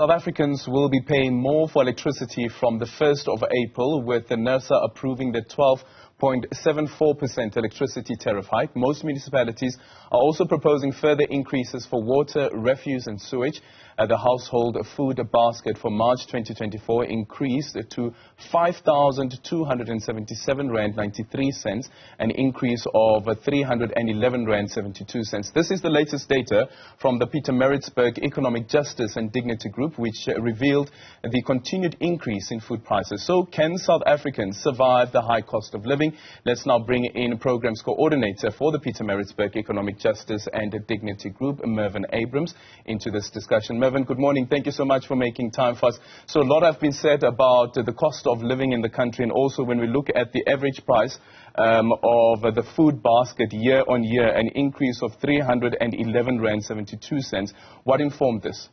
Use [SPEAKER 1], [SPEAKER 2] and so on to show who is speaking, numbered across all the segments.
[SPEAKER 1] South Africans will be paying more for electricity from the 1st of April, with the NERSA approving the 12.74% electricity tariff hike. Most municipalities are also proposing further increases for water, refuse and sewage. The household food basket for March 2024 increased to 5,277 rand 93 cents, an increase of 311 rand 72 cents. This is the latest data from the Pietermaritzburg Economic Justice and Dignity Group, which revealed the continued increase in food prices. So can South Africans survive the high cost of living? Let's now bring in Programs Coordinator for the Pietermaritzburg Economic Justice and Dignity Group, Mervyn into this discussion. Mervyn, good morning. Thank you so much for making time for us. So a lot has been said about the cost of living in the country, and also when we look at the average price of the food basket year on year, an increase of 311 rand 72 cents. What informed this?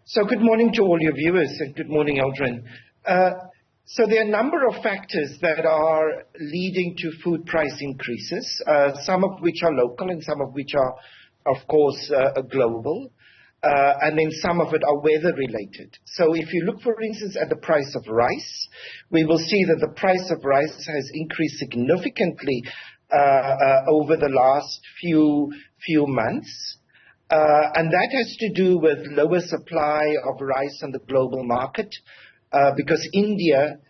[SPEAKER 2] So good morning to all your viewers, and good morning, Aldrin. So there are a number of factors that are leading to food price increases, some of which are local and some of which are, of course, global, and then some of it are weather related. So if you look, for instance, at the price of rice, we will see that the price of rice has increased significantly over the last few months. And that has to do with lower supply of rice on the global market, because India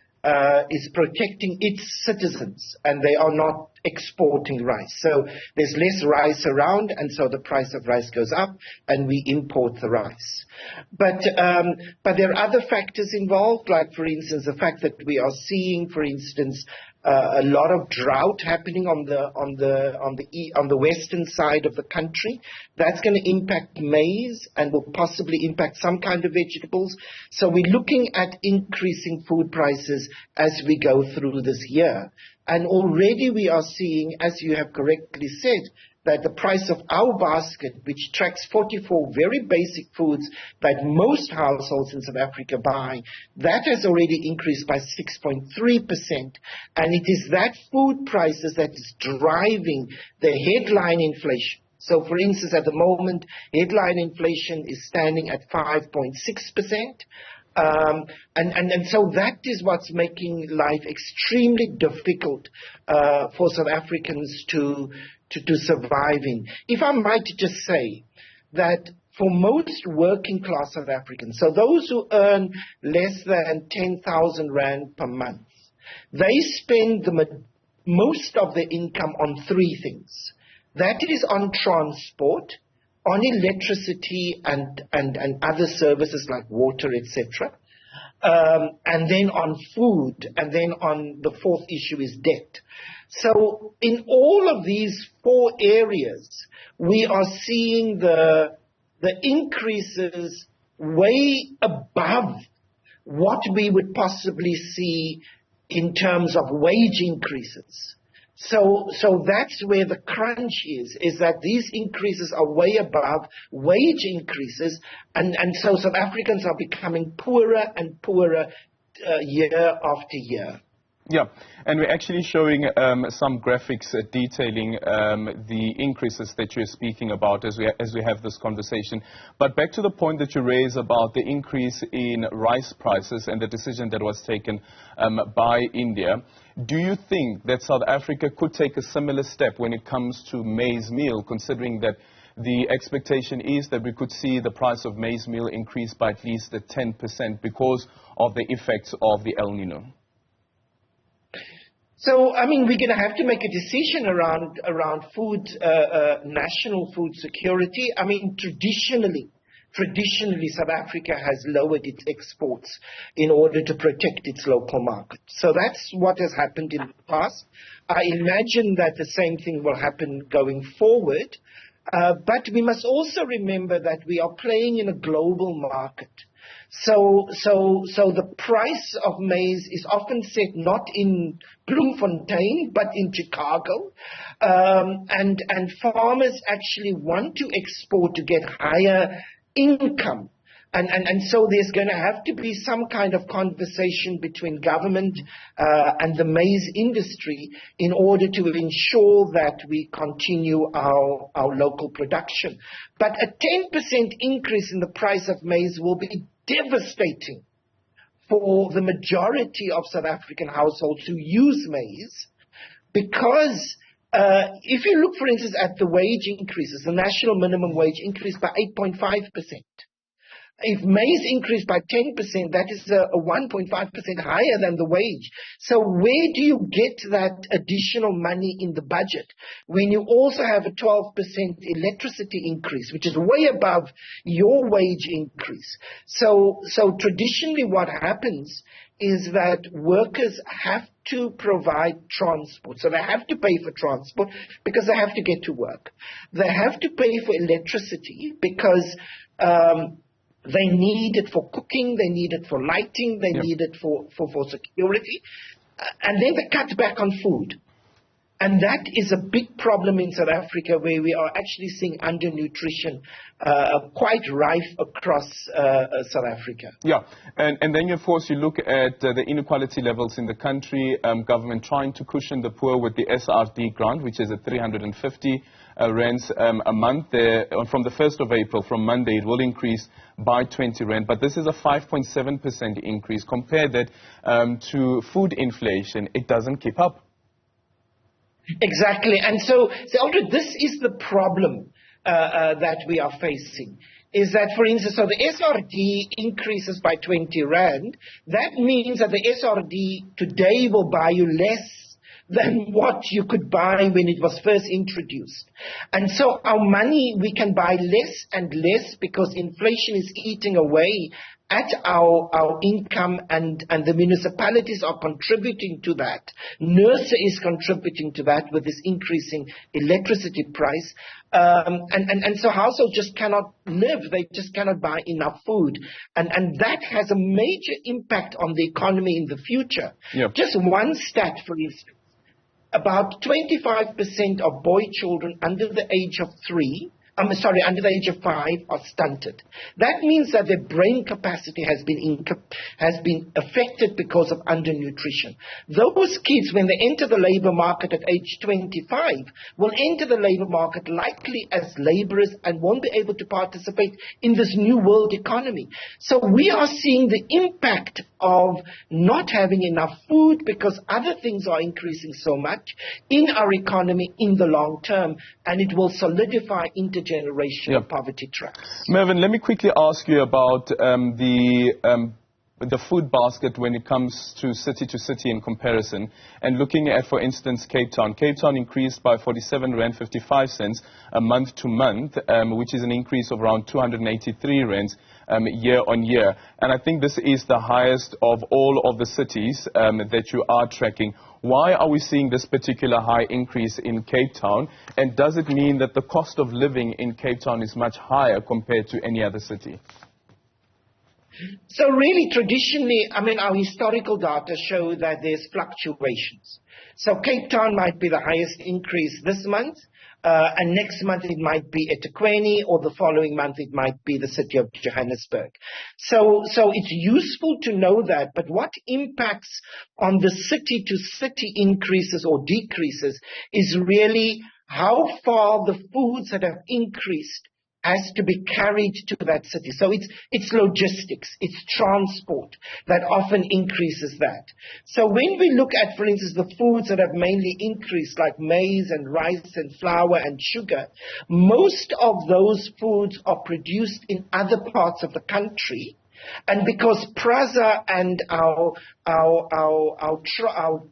[SPEAKER 2] is protecting its citizens and they are not exporting rice. So there's less rice around, and so the price of rice goes up and we import the rice. But there are other factors involved, like, for instance, the fact that we are seeing, for instance, a lot of drought happening on the western side of the country. That's going to impact maize and will possibly impact some kind of vegetables. So we're looking at increasing food prices as we go through this year. And already we are seeing, as you have correctly said, that the price of our basket, which tracks 44 very basic foods that most households in South Africa buy, that has already increased by 6.3%. And it is that food prices that is driving the headline inflation. So, for instance, at the moment, headline inflation is standing at 5.6%. And so that is what's making life extremely difficult for South Africans to survive in. If I might just say that for most working class South Africans, so those who earn less than 10,000 rand per month, they spend most of their income on three things. That is on transport, on electricity and other services like water, etc., and then on food, and then on the fourth issue is debt. So in all of these four areas, we are seeing the increases way above what we would possibly see in terms of wage increases. So that's where the crunch is that these increases are way above wage increases, and so South Africans are becoming poorer and poorer year after year.
[SPEAKER 1] Yeah, and we're actually showing some graphics detailing the increases that you're speaking about as we have this conversation. But back to the point that you raised about the increase in rice prices and the decision that was taken by India. Do you think that South Africa could take a similar step when it comes to maize meal, considering that the expectation is that we could see the price of maize meal increase by at least 10% because of the effects of the El Nino?
[SPEAKER 2] So, I mean, we're going to have to make a decision around food, national food security. I mean, traditionally, South Africa has lowered its exports in order to protect its local market. So that's what has happened in the past. I imagine that the same thing will happen going forward. But we must also remember that we are playing in a global market. So the price of maize is often set not in Bloemfontein, but in Chicago. And farmers actually want to export to get higher income. And so there's going to have to be some kind of conversation between government and the maize industry in order to ensure that we continue our local production. But a 10% increase in the price of maize will be devastating for the majority of South African households who use maize, because if you look, for instance, at the wage increases, the national minimum wage increased by 8.5%. If maize increased by 10%, that is a 1.5% higher than the wage. So where do you get that additional money in the budget when you also have a 12% electricity increase, which is way above your wage increase? So traditionally what happens is that workers have to provide transport. So they have to pay for transport because they have to get to work. They have to pay for electricity because they need it for cooking, they need it for lighting, they need it for security. And then they cut back on food. And that is a big problem in South Africa, where we are actually seeing undernutrition quite rife across South Africa.
[SPEAKER 1] Yeah, and then of course you look at the inequality levels in the country, government trying to cushion the poor with the SRD grant, which is at 350 rands a month. From the 1st of April, from Monday, it will increase by 20 rand, but this is a 5.7% increase. Compare that to food inflation, it doesn't keep up.
[SPEAKER 2] Exactly. And so Aldrin, this is the problem that we are facing, is that, for instance, so the SRD increases by 20 rand. That means that the SRD today will buy you less than what you could buy when it was first introduced. And so our money, we can buy less and less because inflation is eating away at our income, and the municipalities are contributing to that. NERSA is contributing to that with this increasing electricity price. And so households just cannot live. They just cannot buy enough food. And that has a major impact on the economy in the future.
[SPEAKER 1] Yep.
[SPEAKER 2] Just one stat, for instance. About 25% of boy children under the age of 5 are stunted. That means that their brain capacity has been affected because of undernutrition. Those kids, when they enter the labor market at age 25, will enter the labor market likely as laborers and won't be able to participate in this new world economy. So we are seeing the impact of not having enough food because other things are increasing so much in our economy in the long term, and it will solidify intergenerational poverty traps.
[SPEAKER 1] Mervyn, let me quickly ask you about the food basket when it comes to city in comparison, and looking at, for instance, Cape Town. Cape Town increased by 47 rand 55 cents a month to month, which is an increase of around 283 rands year on year. And I think this is the highest of all of the cities that you are tracking. Why are we seeing this particular high increase in Cape Town? And does it mean that the cost of living in Cape Town is much higher compared to any other city?
[SPEAKER 2] So really, traditionally, our historical data show that there's fluctuations. So Cape Town might be the highest increase this month, and next month it might be eThekwini, or the following month it might be the city of Johannesburg. So it's useful to know that, but what impacts on the city-to-city increases or decreases is really how far the foods that have increased has to be carried to that city. So it's logistics, it's transport that often increases that. So when we look at, for instance, the foods that have mainly increased, like maize and rice and flour and sugar, most of those foods are produced in other parts of the country. And because PRAZA and our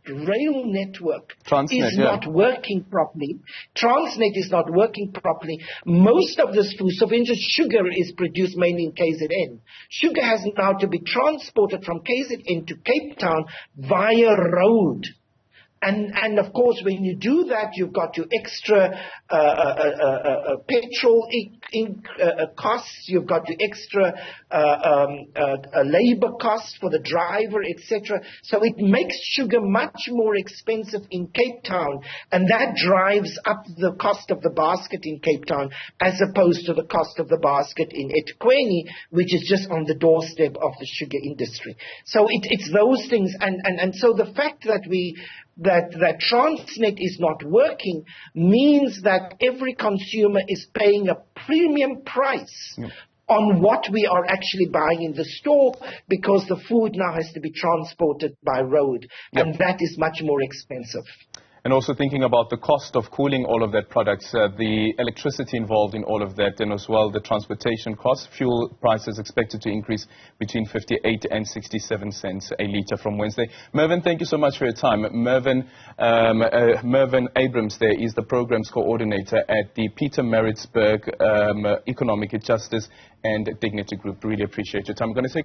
[SPEAKER 2] rail network is not working properly, Transnet is not working properly, most of this food, so for instance, sugar is produced mainly in KZN. Sugar has now to be transported from KZN to Cape Town via road. And of course, when you do that, you've got your extra petrol costs, you've got your extra labor costs for the driver, etc. So it makes sugar much more expensive in Cape Town, and that drives up the cost of the basket in Cape Town as opposed to the cost of the basket in eThekwini, which is just on the doorstep of the sugar industry. So it's those things, and so the fact that that Transnet is not working means that every consumer is paying a premium price on what we are actually buying in the store, because the food now has to be transported by road, and that is much more expensive.
[SPEAKER 1] And also thinking about the cost of cooling all of that products, the electricity involved in all of that, and as well the transportation costs. Fuel prices expected to increase between 58 and 67 cents a litre from Wednesday. Mervyn, thank you so much for your time. Mervyn Abrams there is the programs coordinator at the Pietermaritzburg Economic Justice and Dignity Group. Really appreciate your time. I'm going to take